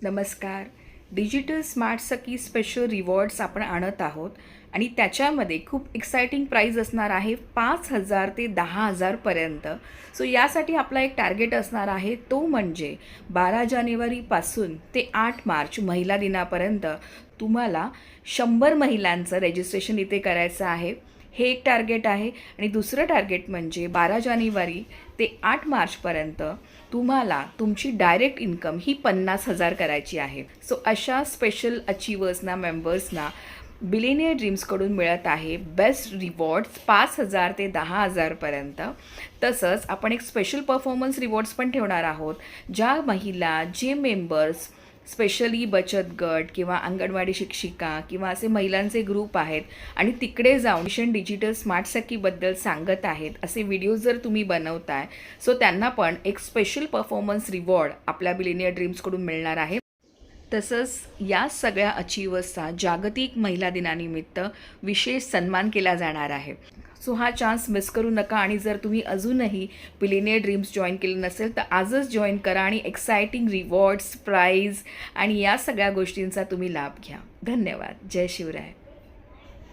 नमस्कार. Digital smart सखी special rewards आपण आणत आहोत आणि त्याच्यामध्ये खूप एक्साइटिंग प्राईज असणार आहे 5,000 ते 10,000 पर्यंत. सो यासाठी आपला एक टार्गेट असणार आहे, तो म्हणजे 12 जानेवारीपासून ते 8 मार्च महिला दिनापर्यंत तुम्हाला 100 महिलांचं रजिस्ट्रेशन इथे करायचं आहे. हे एक टार्गेट आहे आणि दुसरं टार्गेट म्हणजे 12 जानेवारी ते 8 मार्चपर्यंत तुम्हाला तुमची डायरेक्ट इन्कम ही 50,000 करायची आहे. सो अशा स्पेशल अचिव्हर्सना, मेंबर्सना बिलिनियर ड्रीम्सकडून मिळत आहे बेस्ट रिवॉर्ड्स 5,000 ते 10,000 पर्यंत. तसंच आपण एक स्पेशल परफॉर्मन्स रिवॉर्ड्स पण ठेवणार आहोत. ज्या महिला, जे मेंबर्स स्पेशली बचत गट किंवा अंगणवाडी शिक्षिका किंवा असे महिलांचे ग्रुप आहेत आणि तिकडे जाऊन मिशन डिजिटल स्मार्ट सखीबद्दल सांगत आहेत, असे व्हिडिओज जर तुम्ही बनवताय, सो त्यांना पण एक स्पेशल परफॉर्मन्स रिवॉर्ड आपल्या बिलिनियर ड्रीम्सकडून मिळणार आहे. तसंच या सगळ्या अचिव्हर्सचा जागतिक महिला दिनानिमित्त विशेष सन्मान केला जाणार आहे. सो हा चान्स मिस करू नका आणि जर तुम्ही अजूनही बिलिनियर ड्रीम्स जॉईन केलं नसेल तर आजच जॉईन करा आणि एक्साइटिंग रिवॉर्ड्स, प्राईज आणि या सगळ्या गोष्टींचा तुम्ही लाभ घ्या. धन्यवाद. जय शिवराय.